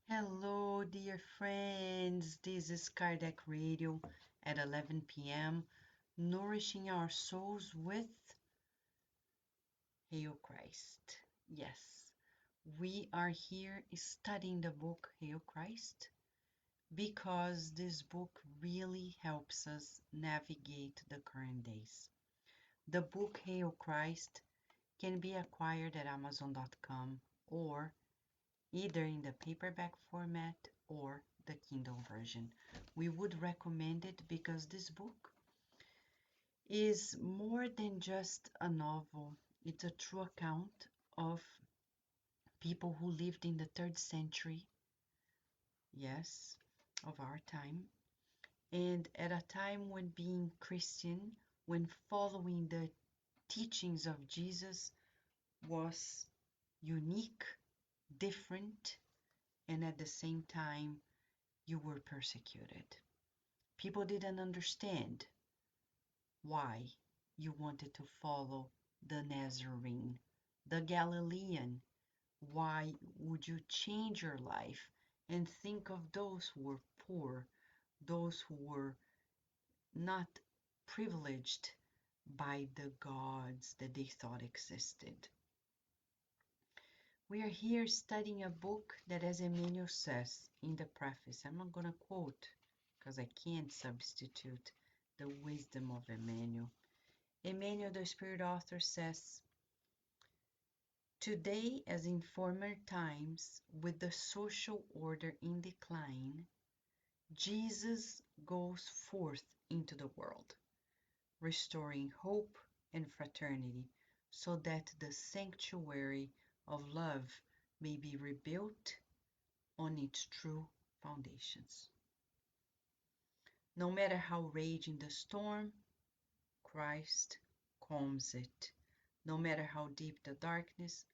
Hello, dear friends. This is Kardec Radio at 11 p.m., nourishing our souls with Hail Christ. Yes, we are here studying the book Hail Christ because this book really helps us navigate the current days. The book Hail Christ can be acquired at Amazon.com or either in the paperback format or the Kindle version. We would recommend it because this book is more than just a novel. It's a true account of people who lived in the third century, yes, of our time, and at a time when being Christian, when following the teachings of Jesus was unique, different, and at the same time you were persecuted. People didn't understand why you wanted to follow the Nazarene, the Galilean. Why would you change your life and think of those who were poor, those who were not privileged by the gods that they thought existed? We are here studying a book that, as Emmanuel says in the preface, I'm not going to quote because I can't substitute the wisdom of Emmanuel. Emmanuel, the Spirit author, says, today, as in former times, with the social order in decline, Jesus goes forth into the world, restoring hope and fraternity, so that the sanctuary of love may be rebuilt on its true foundations. No matter how raging the storm, Christ calms it. No matter how deep the darkness,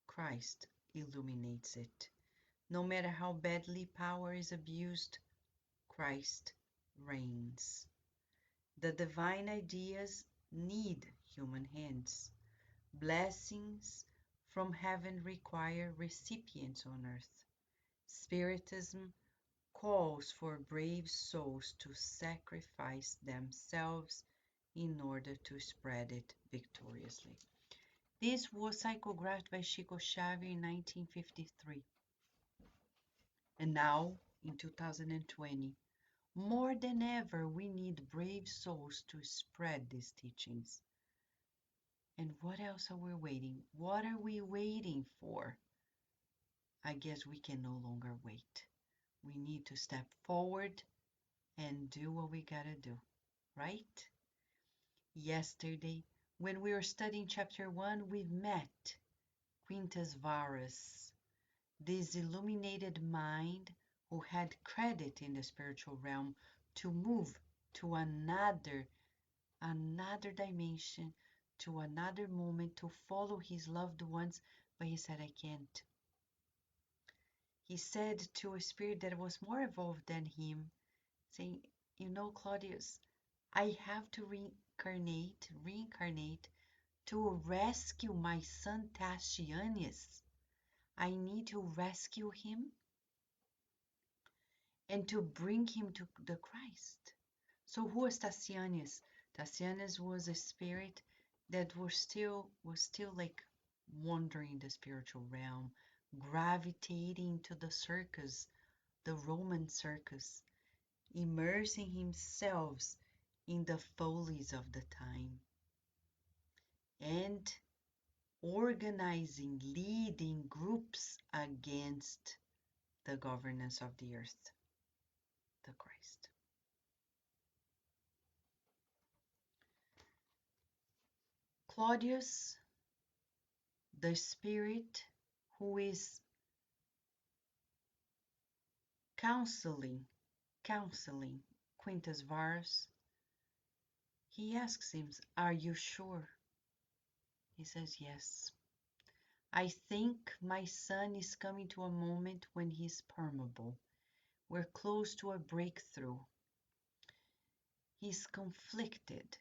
Christ illuminates it. No matter how badly power is abused, Christ reigns. The divine ideas need human hands. Blessings from heaven require recipients on earth. Spiritism calls for brave souls to sacrifice themselves in order to spread it victoriously. This was psychographed by Chico Xavier in 1953. And now, in 2020, more than ever, we need brave souls to spread these teachings. And what else are we waiting? What are we waiting for? I guess we can no longer wait. We need to step forward and do what we gotta do, right? Yesterday, when we were studying chapter 1, we met Quintus Varus, this illuminated mind who had credit in the spiritual realm to move to another dimension, to another moment, to follow his loved ones, but he said, I can't. He said to a spirit that was more evolved than him, saying, Claudius, I have to reincarnate to rescue my son Tatianus. I need to rescue him and to bring him to the Christ. So who was Tatianus? Tatianus was a spirit that was still like wandering the spiritual realm, gravitating to the circus, the Roman circus, immersing himself in the follies of the time, and organizing, leading groups against the governance of the earth, the Christ. Claudius, the spirit who is counseling Quintus Varus, he asks him, are you sure? He says, yes. I think my son is coming to a moment when he's permeable. We're close to a breakthrough. He's conflicted.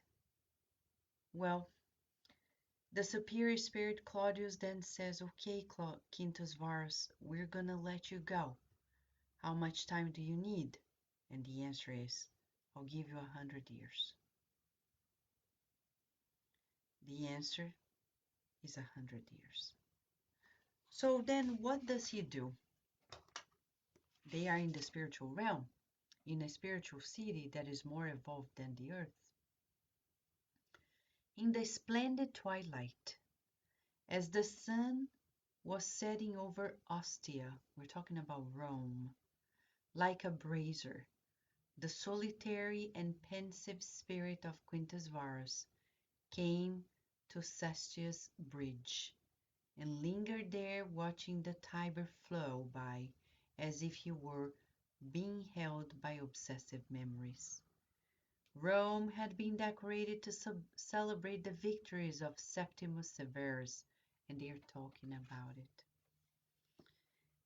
Well, the superior spirit Claudius then says, okay, Quintus Varus, we're going to let you go. How much time do you need? And the answer is, I'll give you 100 years. The answer is 100 years. So then what does he do? They are in the spiritual realm, in a spiritual city that is more evolved than the earth. In the splendid twilight, as the sun was setting over Ostia, we're talking about Rome, like a brazier, the solitary and pensive spirit of Quintus Varus came to Sestius Bridge, and lingered there watching the Tiber flow by as if he were being held by obsessive memories. Rome had been decorated to celebrate the victories of Septimus Severus, and they're talking about it.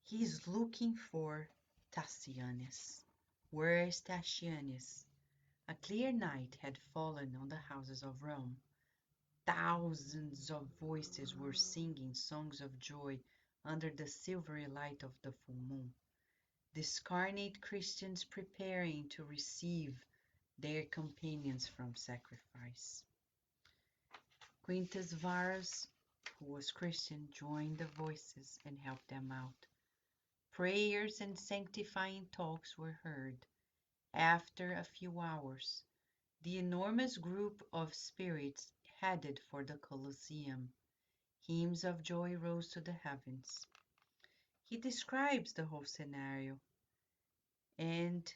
He's looking for Tatianus. Where is Tatianus? A clear night had fallen on the houses of Rome. Thousands of voices were singing songs of joy under the silvery light of the full moon. Discarnate Christians preparing to receive their companions from sacrifice. Quintus Varus, who was Christian, joined the voices and helped them out. Prayers and sanctifying talks were heard. After a few hours, the enormous group of spirits headed for the Colosseum. Hymns of joy rose to the heavens. He describes the whole scenario, and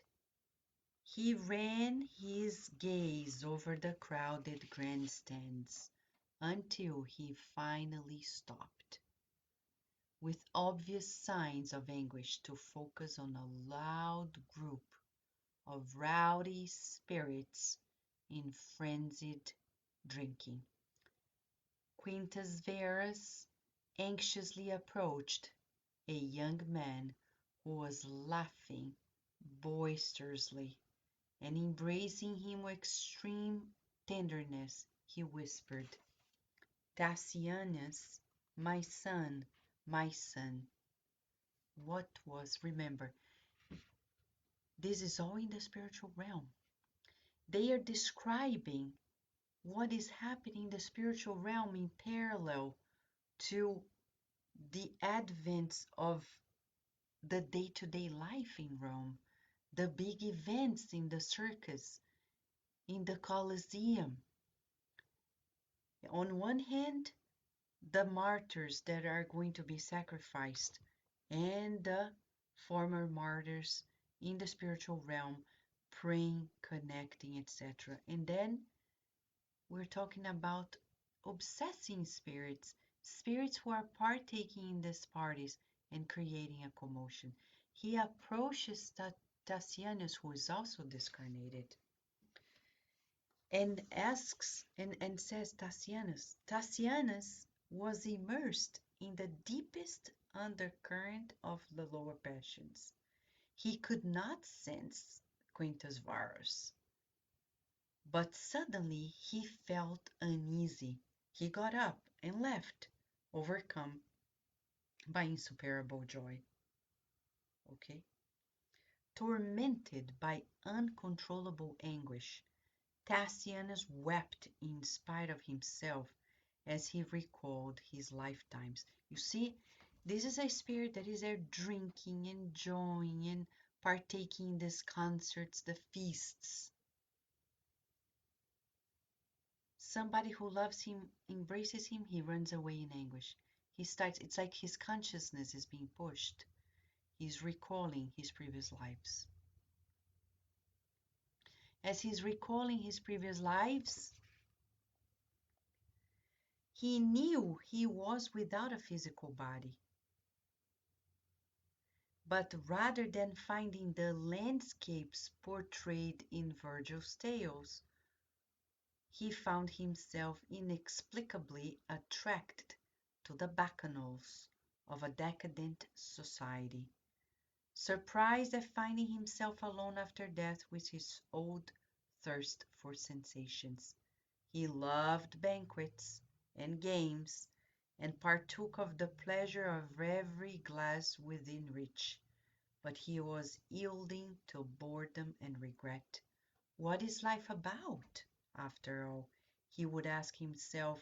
he ran his gaze over the crowded grandstands until he finally stopped, with obvious signs of anguish, to focus on a loud group of rowdy spirits in frenzied drinking. Quintus Varus anxiously approached a young man who was laughing boisterously, and embracing him with extreme tenderness, he whispered, Tatianus, my son, my son. What was, remember, this is all in the spiritual realm. They are describing what is happening in the spiritual realm in parallel to the advents of the day-to-day life in Rome, the big events in the circus, in the Colosseum. On one hand, the martyrs that are going to be sacrificed and the former martyrs in the spiritual realm, praying, connecting, etc. And then we're talking about obsessing spirits, spirits who are partaking in these parties and creating a commotion. He approaches Tatianus, who is also discarnated, and asks and says, Tatianus was immersed in the deepest undercurrent of the lower passions. He could not sense Quintus Varus, but suddenly he felt uneasy. He got up and left, overcome by insuperable joy. Okay? Tormented by uncontrollable anguish, Tatianus wept in spite of himself as he recalled his lifetimes. You see, this is a spirit that is there drinking, enjoying, and partaking in these concerts, the feasts. Somebody who loves him, embraces him, he runs away in anguish. It's like his consciousness is being pushed. He's recalling his previous lives. As he's recalling his previous lives, he knew he was without a physical body. But rather than finding the landscapes portrayed in Virgil's tales, he found himself inexplicably attracted to the bacchanals of a decadent society. Surprised at finding himself alone after death with his old thirst for sensations, he loved banquets and games, and partook of the pleasure of every glass within reach, but he was yielding to boredom and regret. What is life about, after all? He would ask himself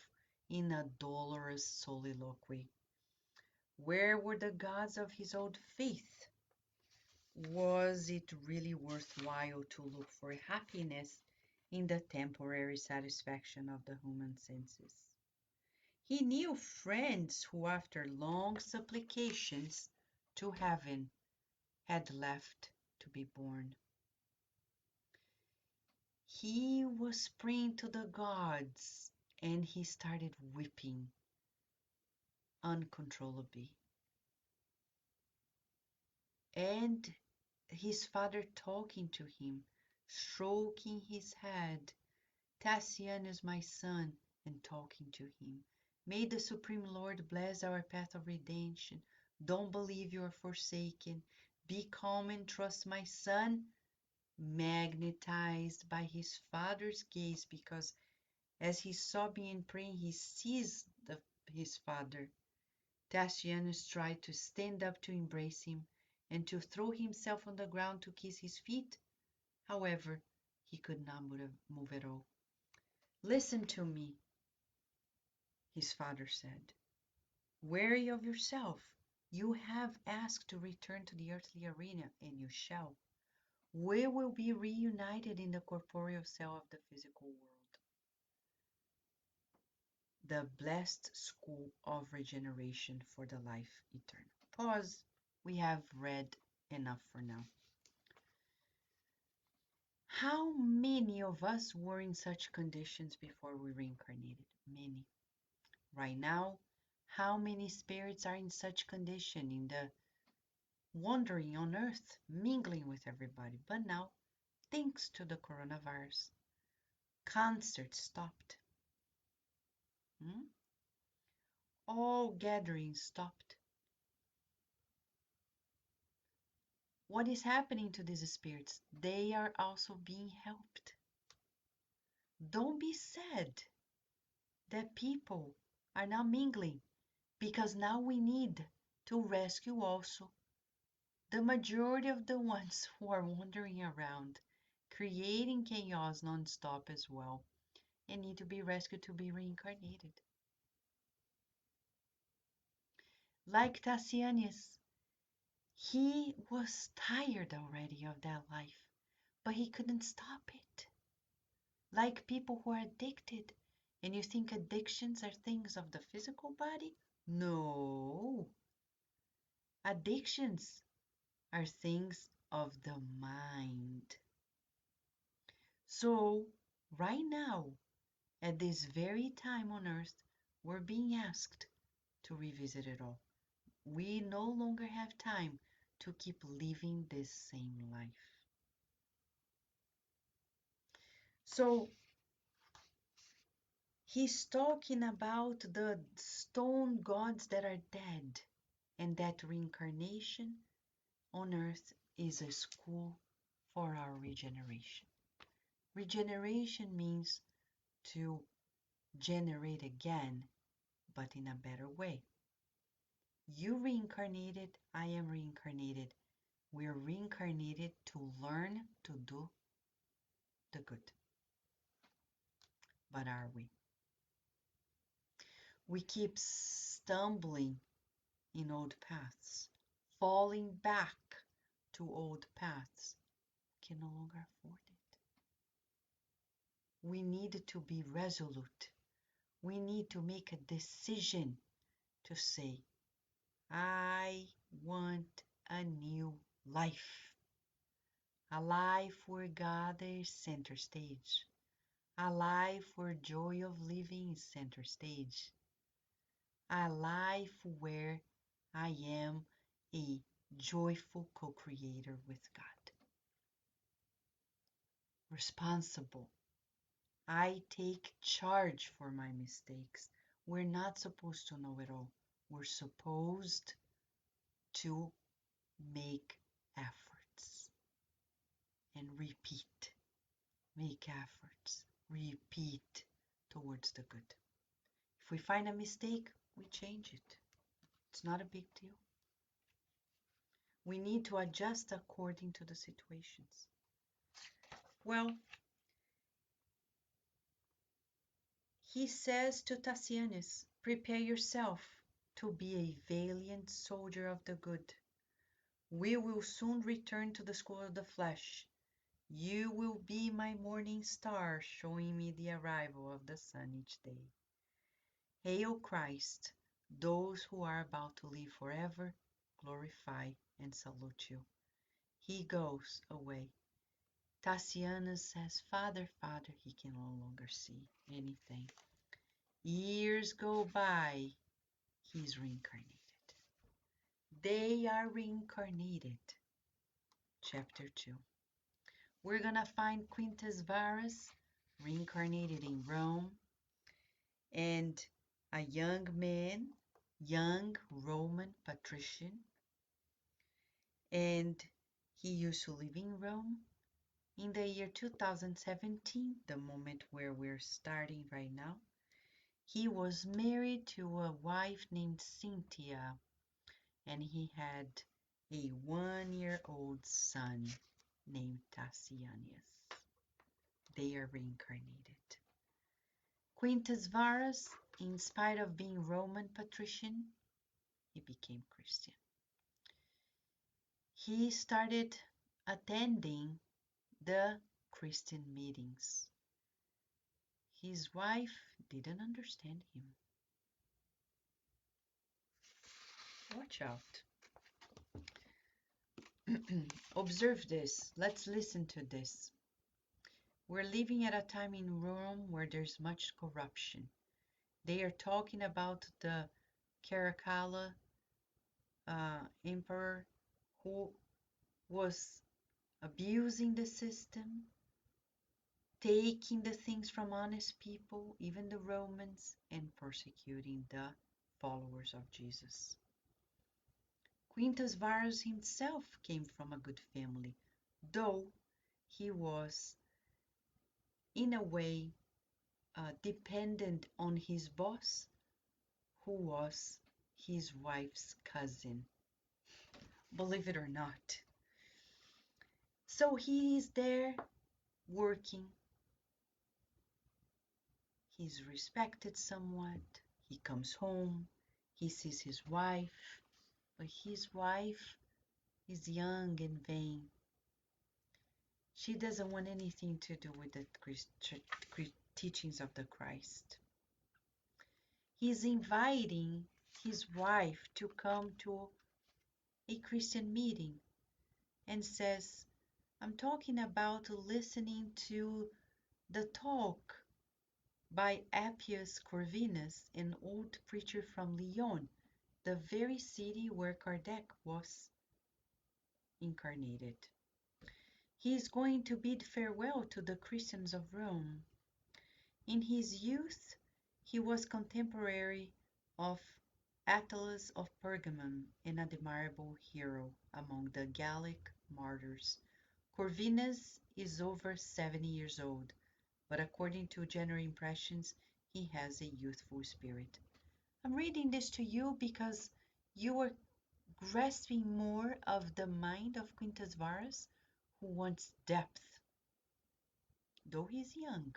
in a dolorous soliloquy. Where were the gods of his old faith? Was it really worthwhile to look for happiness in the temporary satisfaction of the human senses? He knew friends who, after long supplications to heaven, had left to be born. He was praying to the gods and he started weeping uncontrollably. And his father talking to him, stroking his head. Tassianus, my son, and talking to him. May the Supreme Lord bless our path of redemption. Don't believe you are forsaken. Be calm and trust, my son. Magnetized by his father's gaze, because as he sobbing and praying, he sees his father. Tassianus tried to stand up to embrace him and to throw himself on the ground to kiss his feet. However, he could not move at all. Listen to me, his father said. Wary of yourself, you have asked to return to the earthly arena, and you shall. We will be reunited in the corporeal cell of the physical world. The blessed school of regeneration for the life eternal. Pause. We have read enough for now. How many of us were in such conditions before we reincarnated? Many. Right now, how many spirits are in such condition in the wandering on earth, mingling with everybody? But now, thanks to the coronavirus, concerts stopped. All gatherings stopped. What is happening to these spirits? They are also being helped. Don't be sad that people are now mingling, because now we need to rescue also the majority of the ones who are wandering around, creating chaos non-stop as well, and need to be rescued to be reincarnated. Like Tassianus, he was tired already of that life, but he couldn't stop it. Like people who are addicted, and you think addictions are things of the physical body? No. Addictions are things of the mind. So, right now, at this very time on earth, we're being asked to revisit it all. We no longer have time to keep living this same life. So, he's talking about the stone gods that are dead, and that reincarnation on earth is a school for our regeneration. Regeneration means to generate again, but in a better way. You reincarnated, I am reincarnated. We're reincarnated to learn to do the good. But are we? We keep stumbling in old paths, falling back to old paths. We can no longer afford it. We need to be resolute. We need to make a decision to say, I want a new life. A life where God is center stage. A life where joy of living is center stage. A life where I am a joyful co-creator with God. Responsible. I take charge for my mistakes. We're not supposed to know it all. We're supposed to make efforts and repeat. Make efforts. Repeat towards the good. If we find a mistake, we change it. It's not a big deal. We need to adjust according to the situations. Well, he says to Tassianus, prepare yourself to be a valiant soldier of the good. We will soon return to the school of the flesh. You will be my morning star, showing me the arrival of the sun each day. Hail Christ, those who are about to live forever, glorify and salute you. He goes away. Tassianus says, Father, Father, he can no longer see anything. Years go by, he's reincarnated. They are reincarnated. Chapter 2. We're gonna find Quintus Varus reincarnated in Rome, and a young man, young Roman patrician, and he used to live in Rome. In the year 2017, the moment where we're starting right now, he was married to a wife named Cynthia, and he had a 1-year-old son named Tassianus. They are reincarnated. Quintus Varus, in spite of being Roman patrician, he became Christian. He started attending the Christian meetings. His wife didn't understand him. Watch out. Observe this. Let's listen to this. We're living at a time in Rome where there's much corruption. They are talking about the Caracalla emperor who was abusing the system, taking the things from honest people, even the Romans, and persecuting the followers of Jesus. Quintus Varus himself came from a good family, though he was, in a way, dependent on his boss, who was his wife's cousin. Believe it or not. So he is there working. He's respected somewhat. He comes home. He sees his wife, but his wife is young and vain. She doesn't want anything to do with the teachings of the Christ. He's inviting his wife to come to a Christian meeting and says, I'm talking about listening to the talk by Appius Corvinus, an old preacher from Lyon, the very city where Kardec was incarnated. He is going to bid farewell to the Christians of Rome. In his youth, he was contemporary of Attalus of Pergamum, an admirable hero among the Gallic martyrs. Corvinus is over 70 years old, but according to general impressions, he has a youthful spirit. I'm reading this to you because you are grasping more of the mind of Quintus Varus, who wants depth, though he's young.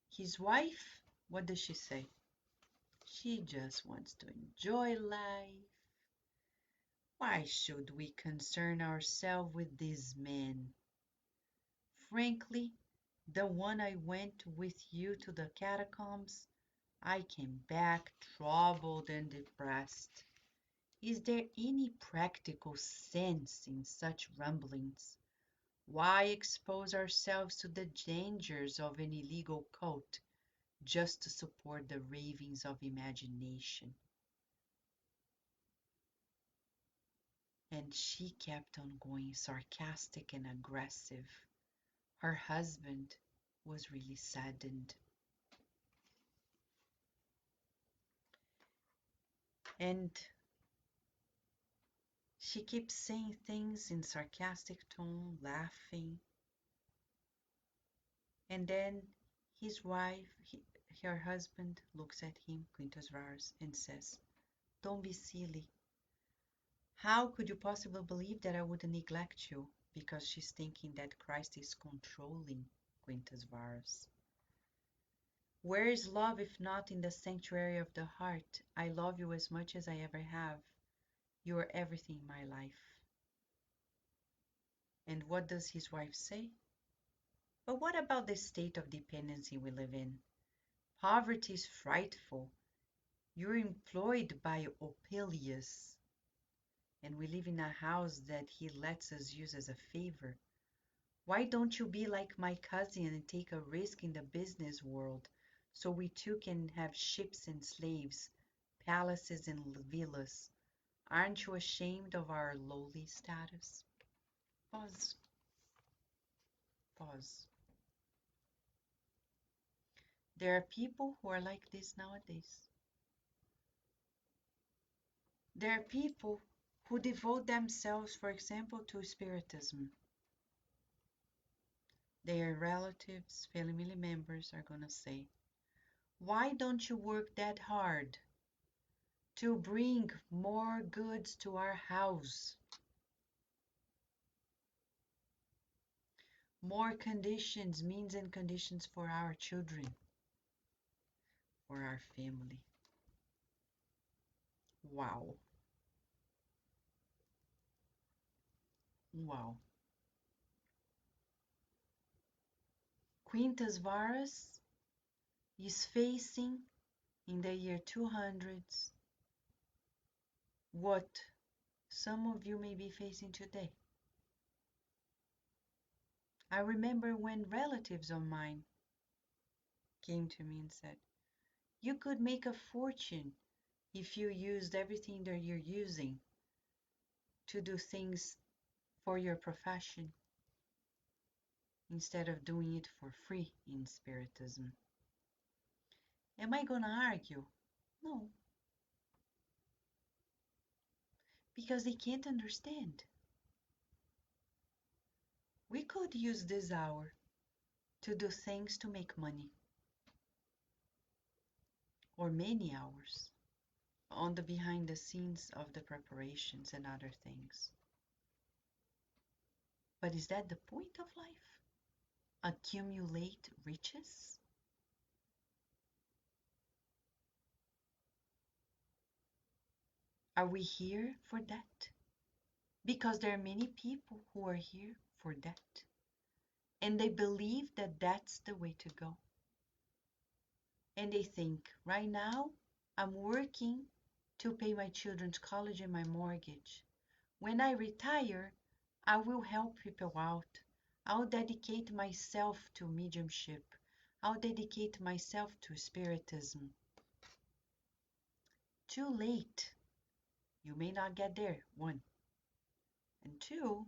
His wife, what does she say? She just wants to enjoy life. Why should we concern ourselves with these men? Frankly, the one I went with you to the catacombs, I came back troubled and depressed. Is there any practical sense in such rumblings? Why expose ourselves to the dangers of an illegal cult just to support the ravings of imagination? And she kept on going, sarcastic and aggressive. Her husband was really saddened. And she keeps saying things in sarcastic tone, laughing. And then his wife, her husband, looks at him, Quintus Varus, and says, don't be silly. How could you possibly believe that I would neglect you? Because she's thinking that Christ is controlling Quintus Varus. Where is love if not in the sanctuary of the heart? I love you as much as I ever have. You are everything in my life. And what does his wife say? But what about the state of dependency we live in? Poverty is frightful. You're employed by Opilius, and we live in a house that he lets us use as a favor. Why don't you be like my cousin and take a risk in the business world so we too can have ships and slaves, palaces and villas? Aren't you ashamed of our lowly status? Pause. Pause. There are people who are like this nowadays. There are people who devote themselves, for example, to Spiritism. Their relatives, family members are going to say, why don't you work that hard to bring more goods to our house? More conditions, means and conditions for our children, for our family. Wow. Wow. Quintus Varus is facing in the year 200s what some of you may be facing today. I remember when relatives of mine came to me and said, you could make a fortune if you used everything that you're using to do things for your profession instead of doing it for free in Spiritism. Am I going to argue? No. Because they can't understand. We could use this hour to do things to make money, or many hours, on the behind the scenes of the preparations and other things. But is that the point of life? Accumulate riches? Are we here for that? Because there are many people who are here for that. And they believe that that's the way to go. And they think, right now, I'm working to pay my children's college and my mortgage. When I retire, I will help people out. I'll dedicate myself to mediumship. I'll dedicate myself to Spiritism. Too late. You may not get there, one. And two,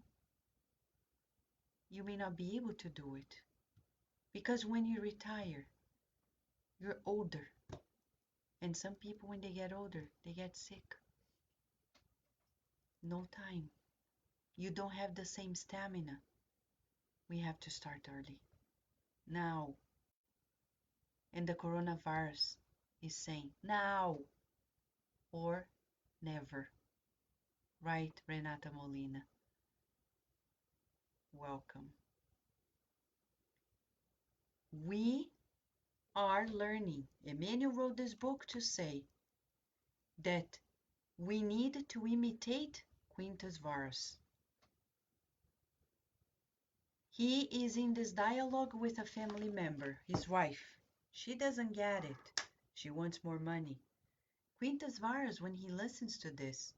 you may not be able to do it. Because when you retire, you're older. And some people, when they get older, they get sick. No time. You don't have the same stamina. We have to start early. Now. And the coronavirus is saying now or never. Right, Renata Molina? Welcome. We are learning. Emmanuel wrote this book to say that we need to imitate Quintus Varus. He is in this dialogue with a family member, his wife. She doesn't get it. She wants more money. Quintus Varus, when he listens to this,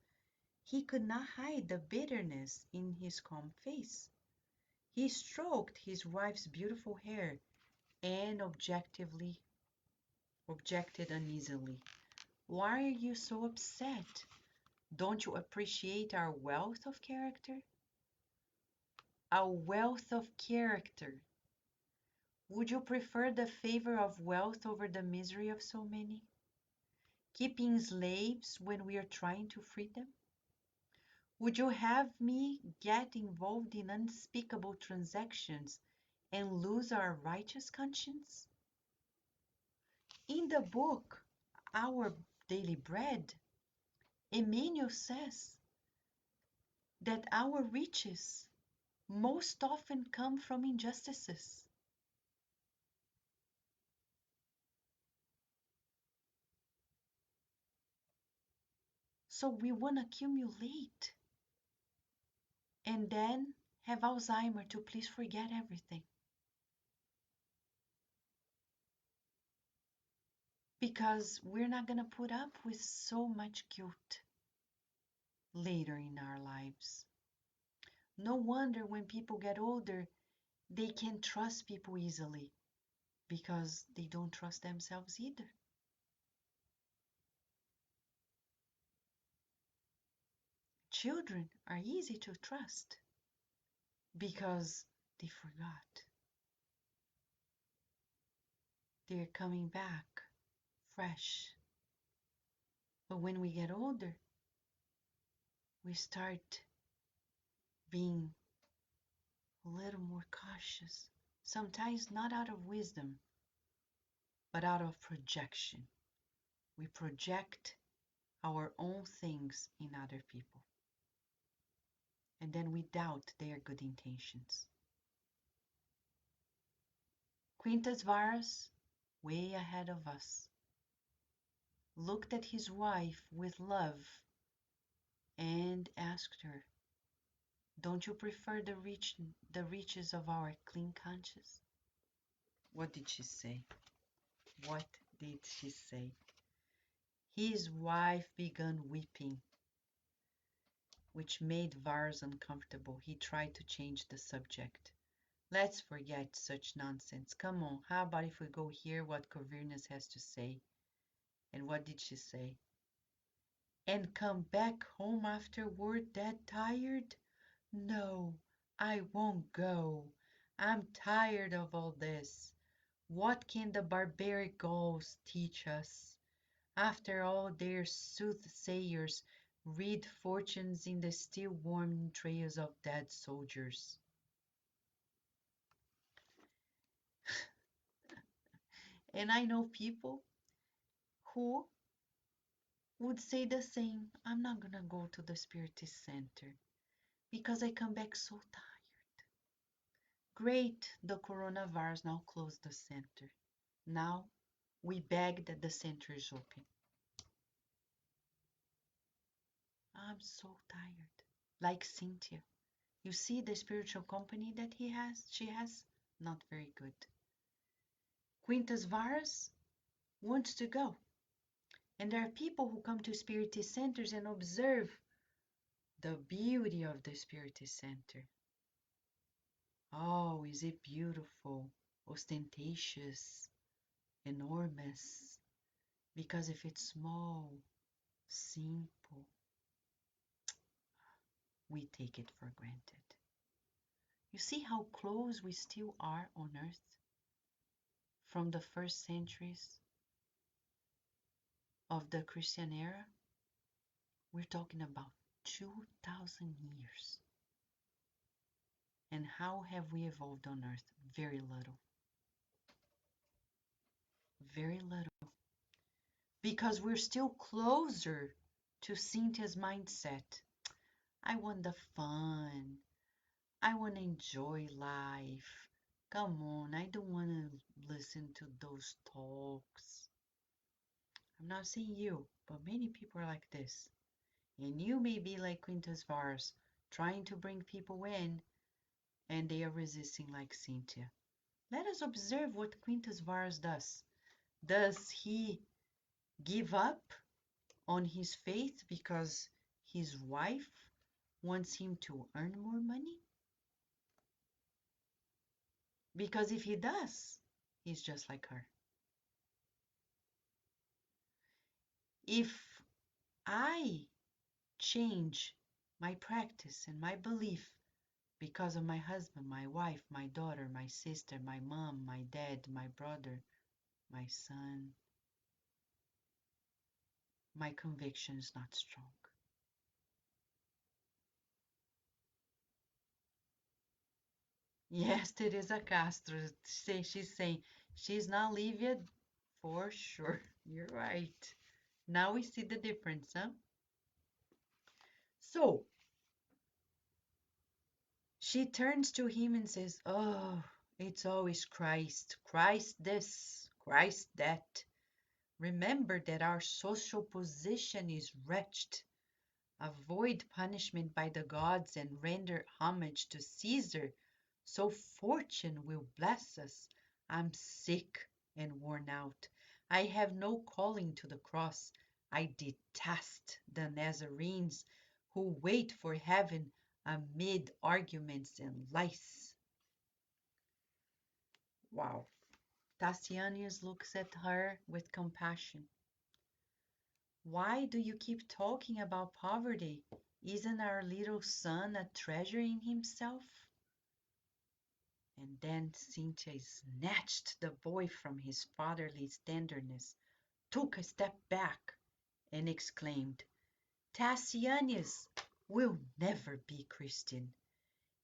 he could not hide the bitterness in his calm face. He stroked his wife's beautiful hair and objected uneasily. Why are you so upset? Don't you appreciate our wealth of character? Our wealth of character. Would you prefer the favor of wealth over the misery of so many? Keeping slaves when we are trying to free them? Would you have me get involved in unspeakable transactions and lose our righteous conscience? In the book, Our Daily Bread, Emmanuel says that our riches most often come from injustices. So we want to accumulate and then have Alzheimer to please forget everything. Because we're not going to put up with so much guilt later in our lives. No wonder when people get older, they can't trust people easily because they don't trust themselves either. Children are easy to trust because they forgot. They're coming back fresh. But when we get older, we start being a little more cautious. Sometimes not out of wisdom, but out of projection. We project our own things in other people. And then we doubt their good intentions. Quintus Varus, way ahead of us, looked at his wife with love and asked her, "Don't you prefer the riches of our clean conscience?" What did she say? What did she say? His wife began weeping, which made Varus uncomfortable. He tried to change the subject. "Let's forget such nonsense. Come on, how about if we go hear what Corvinus has to say?" And what did she say? "And come back home afterward that tired? No, I won't go. I'm tired of all this. What can the barbaric Gauls teach us? After all, their soothsayers read fortunes in the still warm entrails of dead soldiers." And I know people who would say the same. "I'm not gonna go to the Spiritist Center because I come back so tired." Great, the coronavirus now closed the center. Now we beg that the center is open. I'm so tired. Like Cynthia. You see the spiritual company that she has? Not very good. Quintus Varus wants to go. And there are people who come to Spiritist centers and observe the beauty of the Spiritist center. Oh, is it beautiful, ostentatious, enormous? Because if it's small, simple, we take it for granted. You see how close we still are on earth from the first centuries of the Christian era? We're talking about 2,000 years. And how have we evolved on earth? Very little. Very little. Because we're still closer to Cynthia's mindset. I want the fun. I want to enjoy life. Come on, I don't want to listen to those talks. I'm not saying you, but many people are like this. And you may be like Quintus Varus, trying to bring people in, and they are resisting like Cynthia. Let us observe what Quintus Varus does. Does he give up on his faith because his wife wants him to earn more money? Because if he does, he's just like her. If I change my practice and my belief because of my husband, my wife, my daughter, my sister, my mom, my dad, my brother, my son, my conviction is not strong. Yes, Teresa Castro, she's saying she's not Livia for sure. You're right. Now we see the difference, huh? So, She turns to him and says, "Oh, it's always Christ. Christ this, Christ that. Remember that our social position is wretched. Avoid punishment by the gods and render homage to Caesar, so fortune will bless us. I'm sick and worn out. I have no calling to the cross. I detest the Nazarenes who wait for heaven amid arguments and lies." Wow. Tassianus looks at her with compassion. "Why do you keep talking about poverty? Isn't our little son a treasure in himself?" And then Cynthia snatched the boy from his fatherly tenderness, took a step back, and exclaimed, "Tassianus will never be Christian.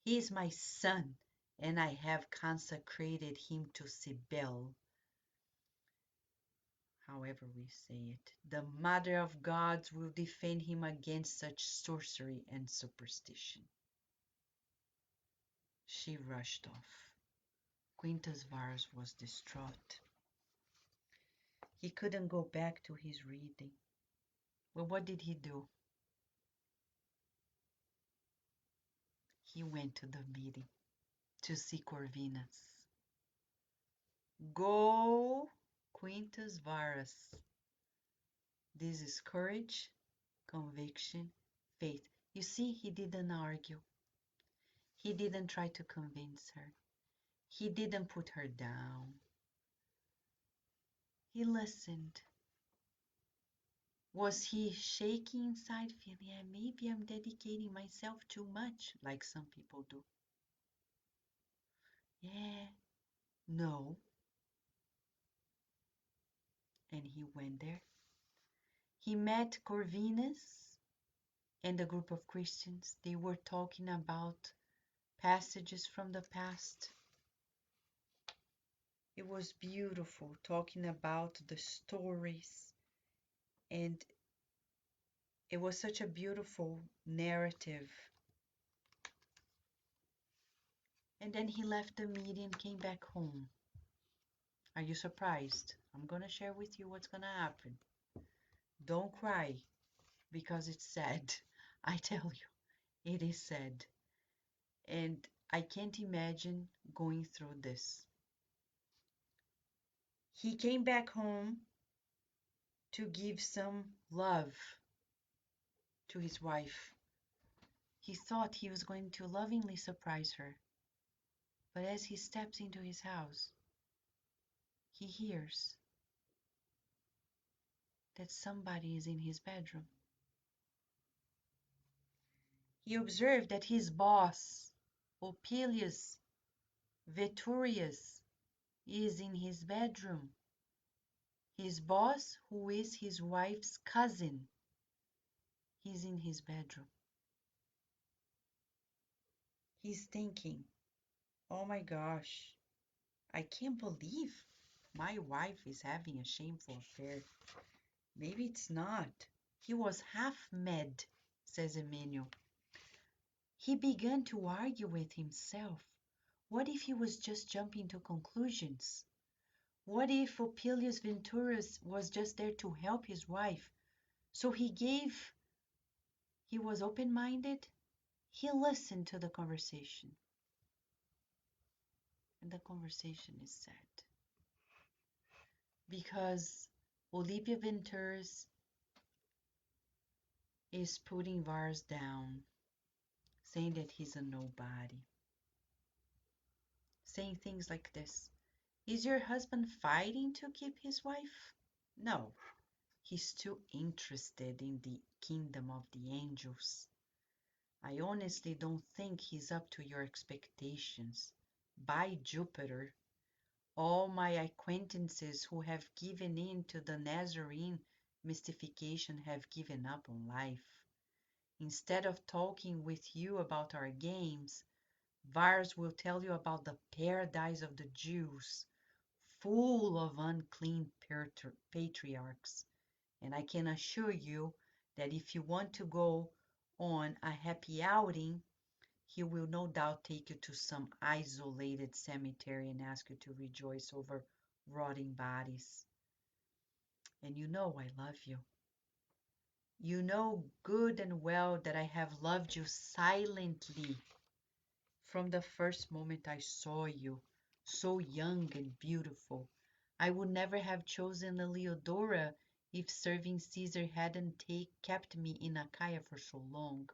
He is my son, and I have consecrated him to Cybele, however we say it. The Mother of Gods will defend him against such sorcery and superstition." She rushed off. Quintus Varus was distraught. He couldn't go back to his reading. Well, what did he do? He went to the meeting to see Corvinus. "Go, Quintus Varus." This is courage, conviction, faith. You see, he didn't argue. He didn't try to convince her. He didn't put her down. He listened. Was he shaking inside, feeling, "Yeah, maybe I'm dedicating myself too much, like some people do"? Yeah, no. And he went there. He met Corvinus and a group of Christians. They were talking about passages from the past. It was beautiful, talking about the stories, and it was such a beautiful narrative. And then he left the meeting and came back home. Are you surprised? I'm going to share with you what's going to happen. Don't cry because it's sad. I tell you, it is sad. And I can't imagine going through this. He came back home to give some love to his wife. He thought he was going to lovingly surprise her. But as he steps into his house, he hears that somebody is in his bedroom. He observed that his boss, Opilius Veturius, is in his bedroom. His boss, who is his wife's cousin, he's in his bedroom. He's thinking, "Oh my gosh, I can't believe my wife is having a shameful affair. Maybe it's not." He was half mad, says Emmanuel. He began to argue with himself. What if he was just jumping to conclusions? What if Opilius Venturus was just there to help his wife? So he was open-minded. He listened to the conversation. And the conversation is sad. Because Olivia Venturus is putting Varus down, saying that he's a nobody. Saying things like this: "Is your husband fighting to keep his wife? No, he's too interested in the kingdom of the angels. I honestly don't think he's up to your expectations. By Jupiter, all my acquaintances who have given in to the Nazarene mystification have given up on life. Instead of talking with you about our games, Varus will tell you about the paradise of the Jews, full of unclean patriarchs. And I can assure you that if you want to go on a happy outing, He will no doubt take you to some isolated cemetery and ask you to rejoice over rotting bodies. And you know I love you. You know good and well that I have loved you silently from the first moment I saw you, so young and beautiful. I would never have chosen Eleodora if serving Caesar hadn't kept me in Achaia for so long.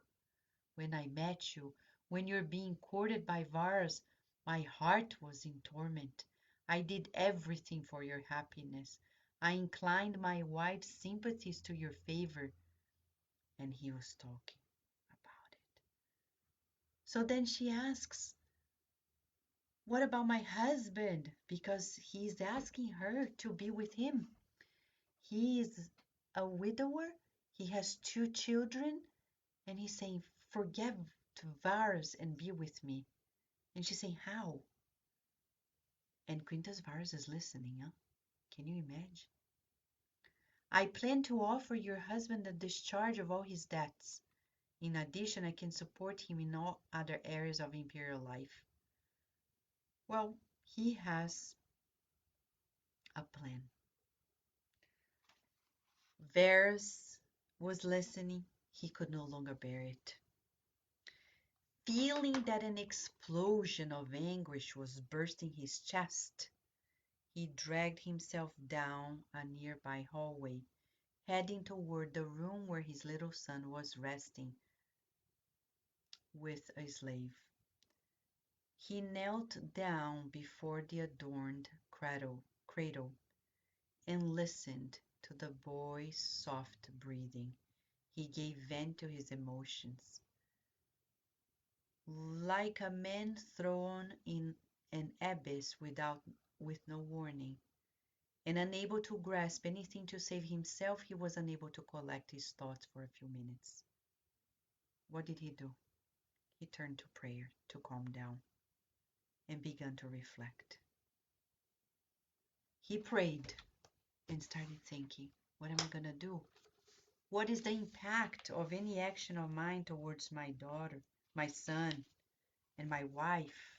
When I met you, when you're being courted by Varus, my heart was in torment. I did everything for your happiness. I inclined my wife's sympathies to your favor. And he was talking about it. So then she asks, what about my husband? Because he's asking her to be with him. He is a widower, he has 2 children, and he's saying, forget Varus and be with me. And she's saying, how? And Quintus Varus is listening, huh? Can you imagine? I plan to offer your husband the discharge of all his debts. In addition, I can support him in all other areas of imperial life. Well, he has a plan. Varus was listening. He could no longer bear it. Feeling that an explosion of anguish was bursting his chest, he dragged himself down a nearby hallway, heading toward the room where his little son was resting with a slave. He knelt down before the adorned cradle and listened to the boy's soft breathing. He gave vent to his emotions. Like a man thrown in an abyss with no warning, and unable to grasp anything to save himself, he was unable to collect his thoughts for a few minutes. What did he do? He turned to prayer to calm down and began to reflect. He prayed and started thinking, what am I going to do? What is the impact of any action of mine towards my daughter, my son, and my wife?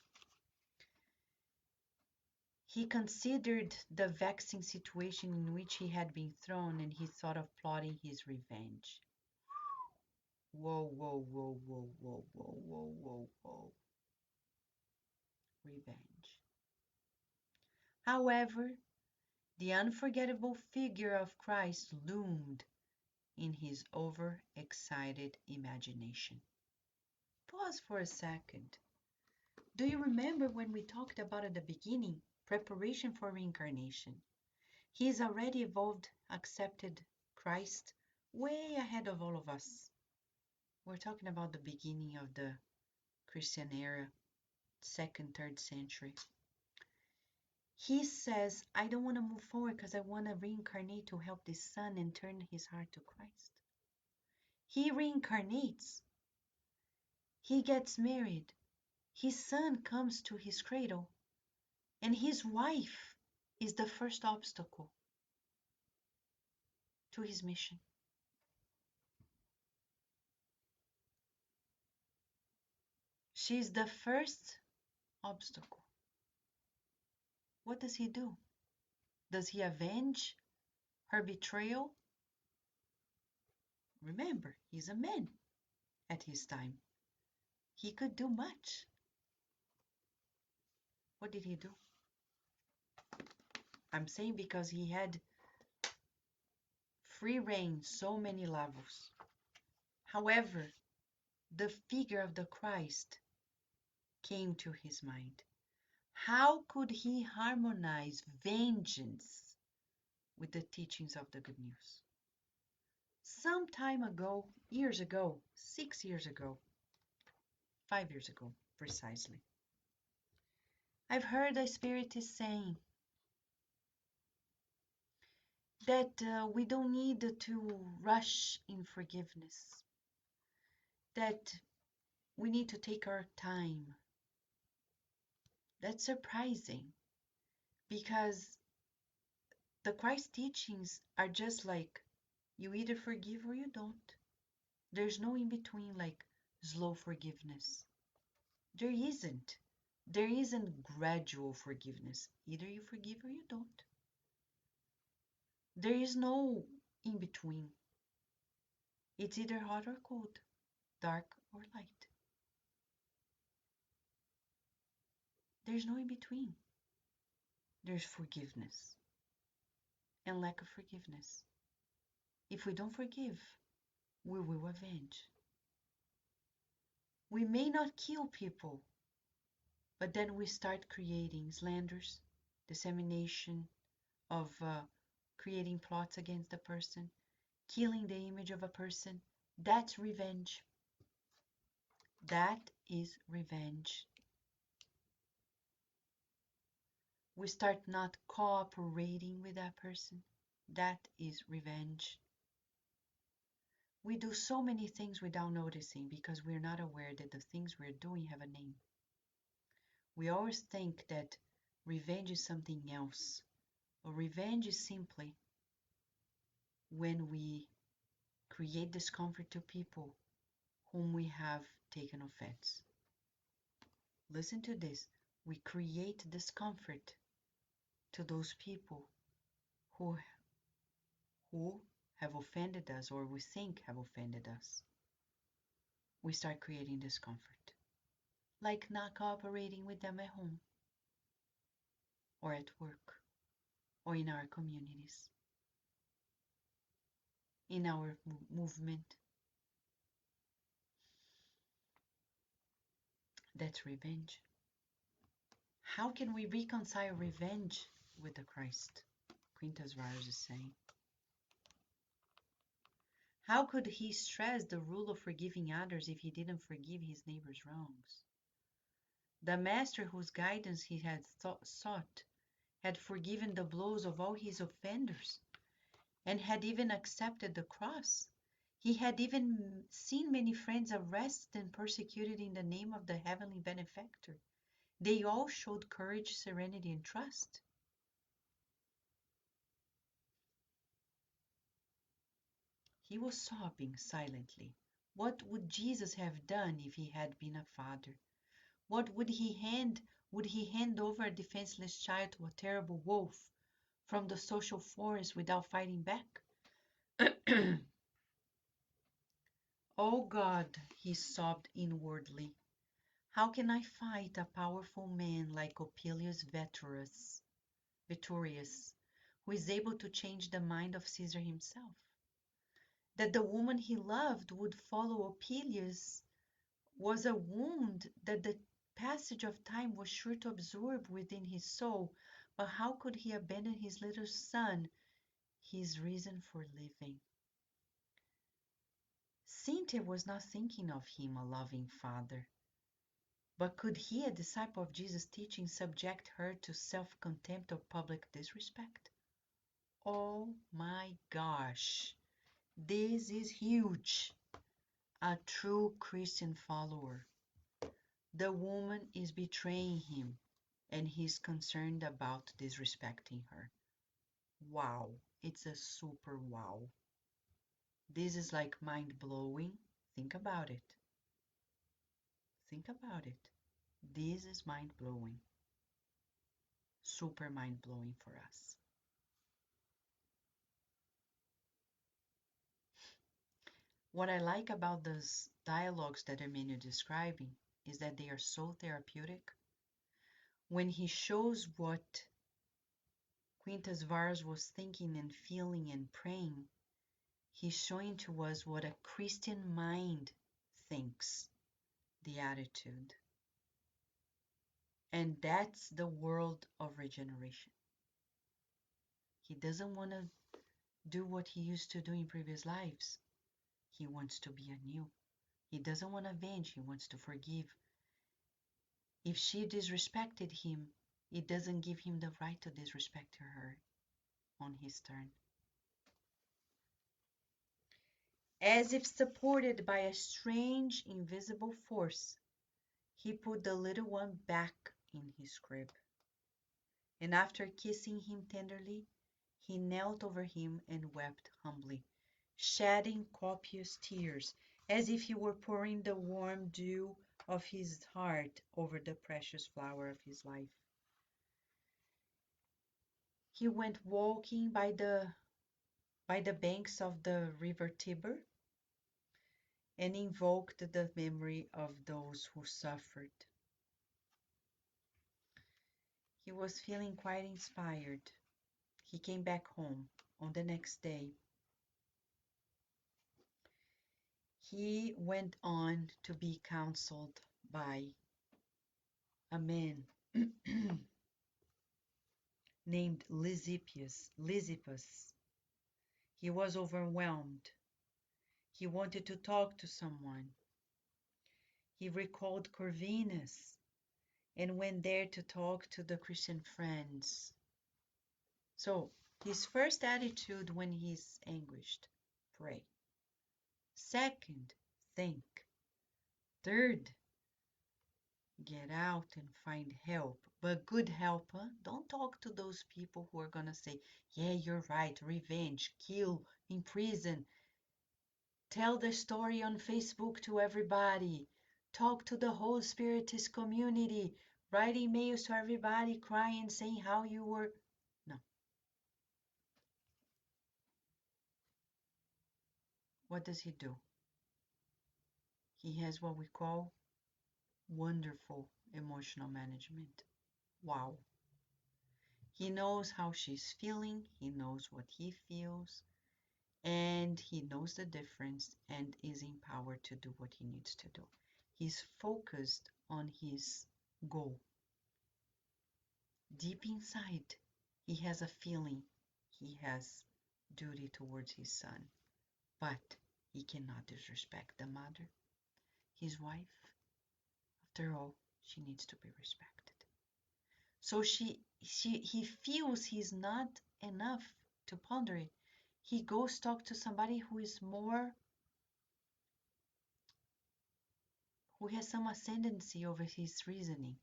He considered the vexing situation in which he had been thrown, and he thought of plotting his revenge. Whoa, whoa, whoa, whoa, whoa, whoa, whoa, whoa, whoa. Revenge. However, the unforgettable figure of Christ loomed in his overexcited imagination. Pause for a second. Do you remember when we talked about at the beginning, preparation for reincarnation? He is already evolved, accepted Christ way ahead of all of us. We're talking about the beginning of the Christian era, 2nd, 3rd century. He says, I don't want to move forward because I want to reincarnate to help this son and turn his heart to Christ. He reincarnates. He gets married. His son comes to his cradle, and his wife is the first obstacle to his mission. She's the first obstacle. What does he do? Does he avenge her betrayal? Remember, he's a man at his time. He could do much. What did he do? I'm saying because he had free reign, so many levels. However, the figure of the Christ came to his mind. How could he harmonize vengeance with the teachings of the good news? Some time ago, years ago, 6 years ago, 5 years ago, precisely, I've heard a spiritist saying that we don't need to rush in forgiveness, that we need to take our time. That's surprising because the Christ teachings are just like you either forgive or you don't. There's no in between, like slow forgiveness. There isn't. There isn't gradual forgiveness. Either you forgive or you don't. There is no in between. It's either hot or cold, dark or light. There's no in between. There's forgiveness and lack of forgiveness. If we don't forgive, we will avenge. We may not kill people, but then we start creating slanders, dissemination of creating plots against the person, killing the image of a person. That's revenge. That is revenge. We start not cooperating with that person. That is revenge. We do so many things without noticing because we're not aware that the things we're doing have a name. We always think that revenge is something else. Or revenge is simply when we create discomfort to people whom we have taken offense. Listen to this. We create discomfort to those people who have offended us or we think have offended us. We start creating discomfort, like not cooperating with them at home or at work or in our communities, in our movement. That's revenge. How can we reconcile revenge with the Christ? Quintus Varus is saying. How could he stress the rule of forgiving others if he didn't forgive his neighbor's wrongs? The master whose guidance he had sought had forgiven the blows of all his offenders and had even accepted the cross. He had even seen many friends arrested and persecuted in the name of the heavenly benefactor. They all showed courage, serenity, and trust. He was sobbing silently. What would Jesus have done if he had been a father? What would he hand? Would he hand over a defenseless child to a terrible wolf from the social forest without fighting back? Oh God, he sobbed inwardly. How can I fight a powerful man like Opilius Veturius, who is able to change the mind of Caesar himself? That the woman he loved would follow Opilius was a wound that the passage of time was sure to absorb within his soul, but how could he abandon his little son, his reason for living? Cynthia was not thinking of him a loving father, but could he, a disciple of Jesus' teaching, subject her to self-contempt or public disrespect? Oh my gosh, this is huge. A true Christian follower. The woman is betraying him, and he's concerned about disrespecting her. Wow, it's a super wow. This is like mind-blowing. Think about it. Think about it. This is mind-blowing. Super mind-blowing for us. What I like about those dialogues that Emmanuel is describing is that they are so therapeutic. When he shows what Quintus Varus was thinking and feeling and praying, he's showing to us what a Christian mind thinks, the attitude. And that's the world of regeneration. He doesn't want to do what he used to do in previous lives. He wants to be anew. He doesn't want to avenge, he wants to forgive. If she disrespected him, it doesn't give him the right to disrespect her on his turn. As if supported by a strange, invisible force, he put the little one back in his crib. And after kissing him tenderly, he knelt over him and wept humbly, shedding copious tears, as if he were pouring the warm dew of his heart over the precious flower of his life. He went walking by the banks of the river Tiber and invoked the memory of those who suffered. He was feeling quite inspired. He came back home on the next day. He went on to be counseled by a man named Lysippus. He was overwhelmed. He wanted to talk to someone. He recalled Corvinus and went there to talk to the Christian friends. So, his first attitude when he's anguished, pray. Second, think. Third, get out and find help. But good help, huh? Don't talk to those people who are gonna say, yeah, you're right, revenge, kill, imprison. Tell the story on Facebook to everybody. Talk to the whole Spiritist community. Write emails to everybody crying, saying how you were. No. What does he do? He has what we call wonderful emotional management. Wow. He knows how she's feeling, he knows what he feels, and he knows the difference and is empowered to do what he needs to do. He's focused on his goal. Deep inside, he has a feeling he has duty towards his son, but he cannot disrespect the mother, his wife. After all, she needs to be respected. So he feels he's not enough to ponder it. He goes talk to somebody who is more, who has some ascendancy over his reasoning.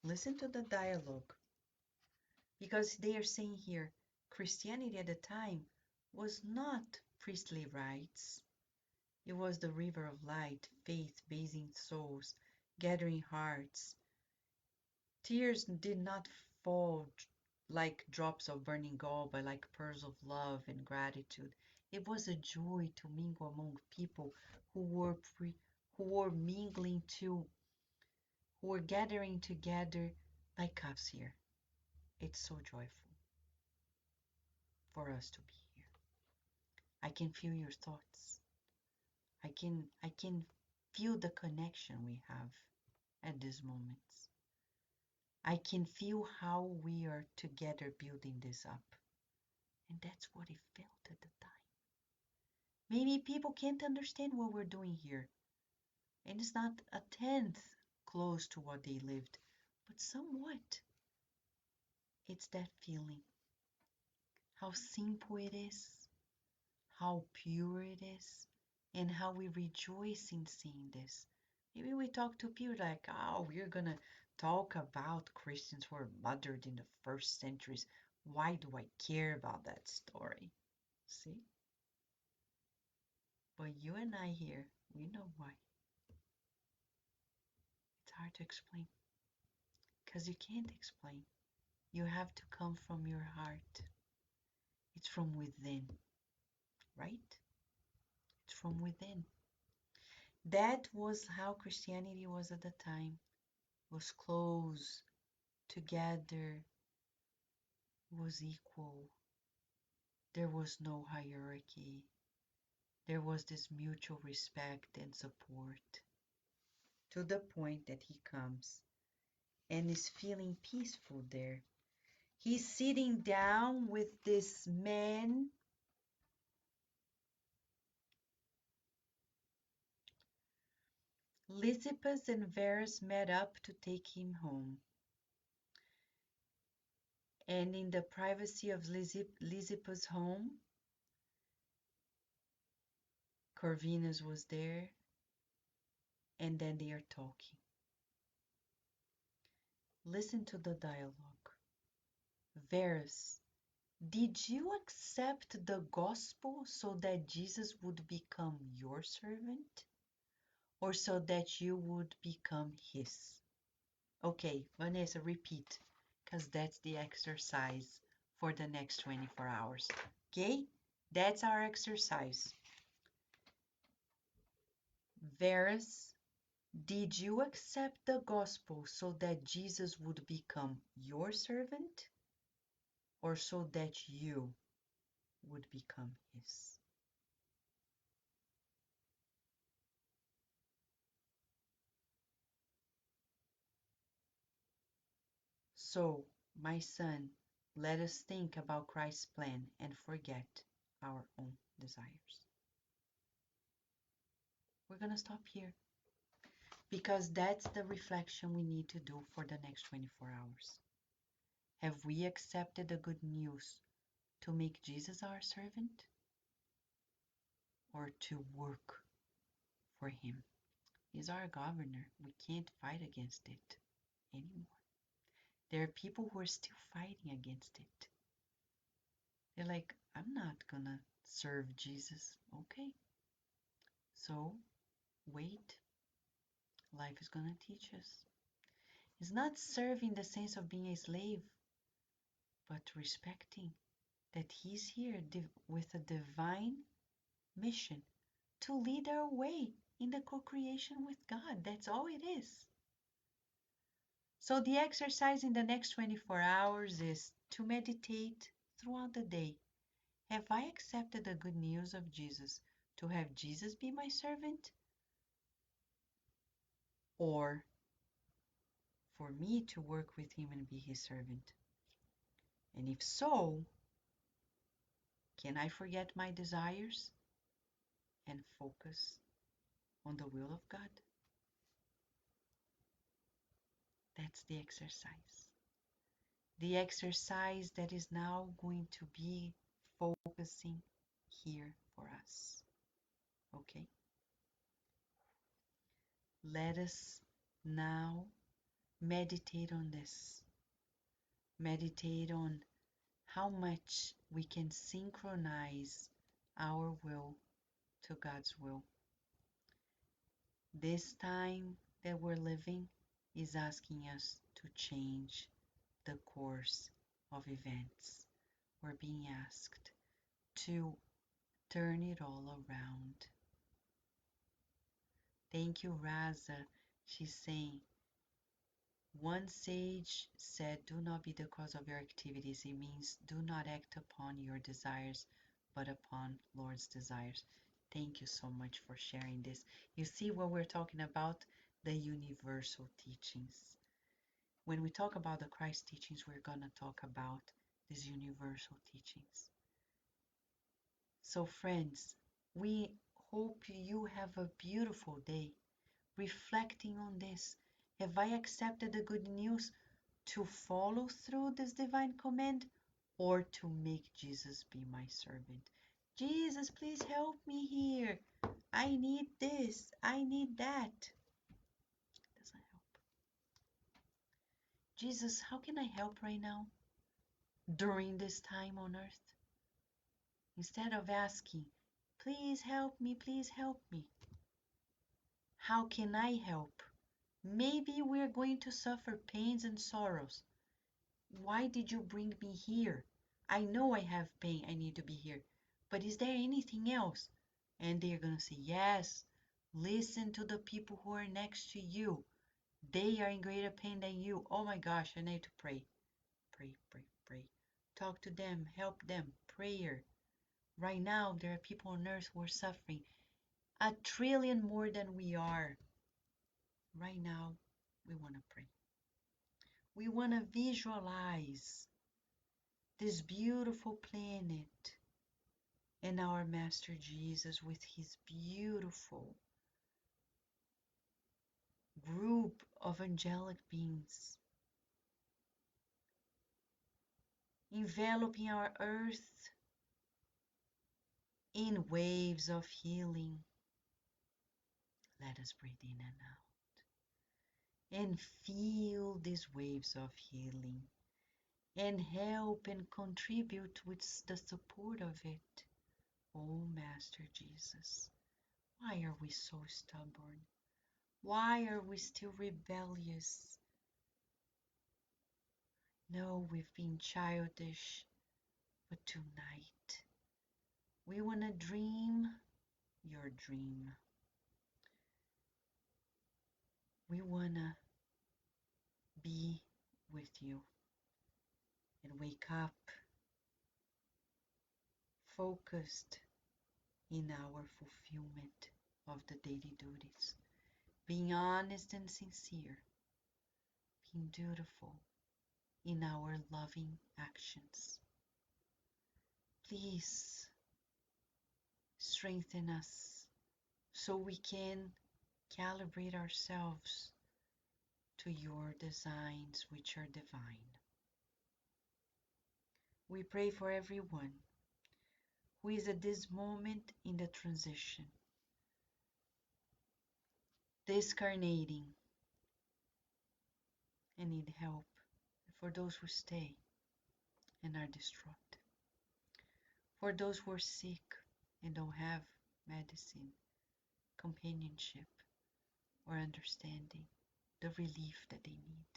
Listen to the dialogue. Because they are saying here, Christianity at the time was not priestly rites. It was the river of light, faith, bathing souls, gathering hearts. Tears did not fall like drops of burning gold, but like pearls of love and gratitude. It was a joy to mingle among people who were mingling too, who were gathering together like us here. It's so joyful for us to be here. I can feel your thoughts. I can feel the connection we have at these moments. I can feel how we are together building this up. And that's what it felt at the time. Maybe people can't understand what we're doing here. And it's not a tenth close to what they lived, but somewhat. It's that feeling. How simple it is, how pure it is, and how we rejoice in seeing this. Maybe we talk to people like, oh, we're gonna talk about Christians who were murdered in the first centuries. Why do I care about that story? See? But you and I here, we know why. It's hard to explain. Because you can't explain. You have to come from your heart. It's from within, right? It's from within. That was how Christianity was at the time. It was close, together, was equal. There was no hierarchy. There was this mutual respect and support to the point that he comes and is feeling peaceful there. He's sitting down with this man. Lysippus and Verus met up to take him home. And in the privacy of Lysippus' home, Corvinus was there, and then they are talking. Listen to the dialogue. Verus, did you accept the gospel so that Jesus would become your servant? or so that you would become His? Okay, Vanessa, repeat, because that's the exercise for the next 24 hours. Okay? That's our exercise. Varus, did you accept the gospel so that Jesus would become your servant, or so that you would become His? So, my son, let us think about Christ's plan and forget our own desires. We're going to stop here because that's the reflection we need to do for the next 24 hours. Have we accepted the good news to make Jesus our servant, or to work for Him? He's our governor. We can't fight against it anymore. There are people who are still fighting against it. They're like, I'm not gonna serve Jesus. Okay. So, wait. Life is gonna teach us. It's not serving the sense of being a slave, but respecting that He's here with a divine mission to lead our way in the co-creation with God. That's all it is. So the exercise in the next 24 hours is to meditate throughout the day. Have I accepted the good news of Jesus to have Jesus be my servant? Or for me to work with Him and be His servant? And if so, can I forget my desires and focus on the will of God? That's the exercise. The exercise that is now going to be focusing here for us. Okay? Let us now meditate on this. Meditate on how much we can synchronize our will to God's will. This time that we're living is asking us to change the course of events. We're being asked to turn it all around. Thank you, Raza. She's saying, one sage said, do not be the cause of your activities. It means do not act upon your desires, but upon Lord's desires. Thank you so much for sharing this. You see what we're talking about? The universal teachings. When we talk about the Christ teachings, we're going to talk about these universal teachings. So friends, we hope you have a beautiful day. Reflecting on this, have I accepted the good news to follow through this divine command, or to make Jesus be my servant? Jesus, please help me here. I need this. I need that. Doesn't help. Jesus, how can I help right now during this time on earth? Instead of asking, please help me, how can I help? Maybe we're going to suffer pains and sorrows. Why did you bring me here? I know I have pain, I need to be here. But is there anything else? And they're going to say, yes, listen to the people who are next to you. They are in greater pain than you. Oh my gosh, I need to pray. Pray, pray, pray. Talk to them, help them, prayer. Right now, there are people on earth who are suffering 1,000,000,000,000 more than we are. Right now, we want to pray. We want to visualize this beautiful planet and our Master Jesus with His beautiful group of angelic beings enveloping our earth in waves of healing. Let us breathe in and out and feel these waves of healing and help and contribute with the support of it. Oh, Master Jesus, why are we so stubborn? Why are we still rebellious? No, we've been childish, but tonight we want to dream your dream. We want to be with you and wake up focused in our fulfillment of the daily duties, being honest and sincere, being dutiful in our loving actions. Please strengthen us so we can calibrate ourselves to your designs which are divine. We pray for everyone who is at this moment in the transition, discarnating and need help, for those who stay and are distraught, for those who are sick and don't have medicine, companionship, or understanding, the relief that they need.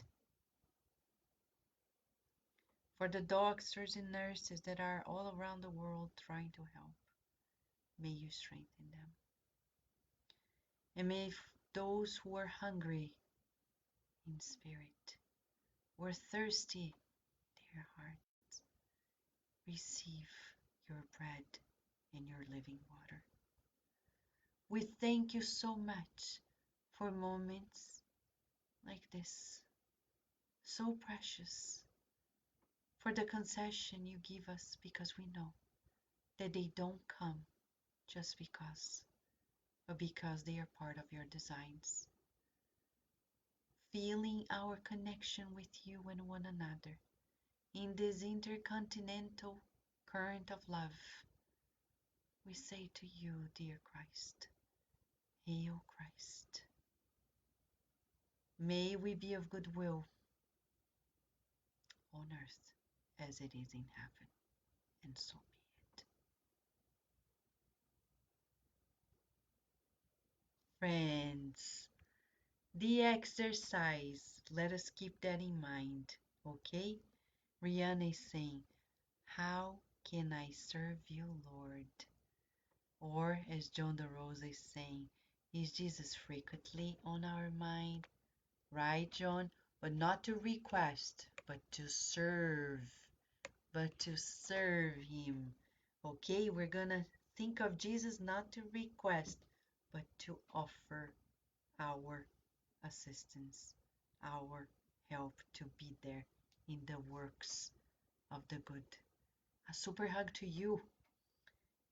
For the doctors and nurses that are all around the world trying to help, may you strengthen them. And may those who are hungry in spirit or thirsty their hearts receive your bread and your living water. We thank you so much for moments like this, so precious, for the concession you give us, because we know that they don't come just because, but because they are part of your designs. Feeling our connection with you and one another in this intercontinental current of love, we say to you, dear Christ, hail Christ. May we be of good will on earth as it is in heaven, and so be it. Friends, the exercise, let us keep that in mind, okay? Rihanna is saying, how can I serve you, Lord? Or as John the Rose is saying, is Jesus frequently on our mind? Right, John? But not to request, but to serve. But to serve him. Okay, we're gonna think of Jesus not to request, but to offer our assistance, our help to be there in the works of the good. A super hug to you,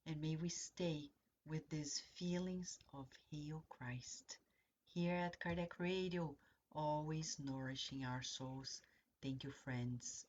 and may we stay with these feelings of Hail Christ here at Kardec Radio, always nourishing our souls. Thank you, friends.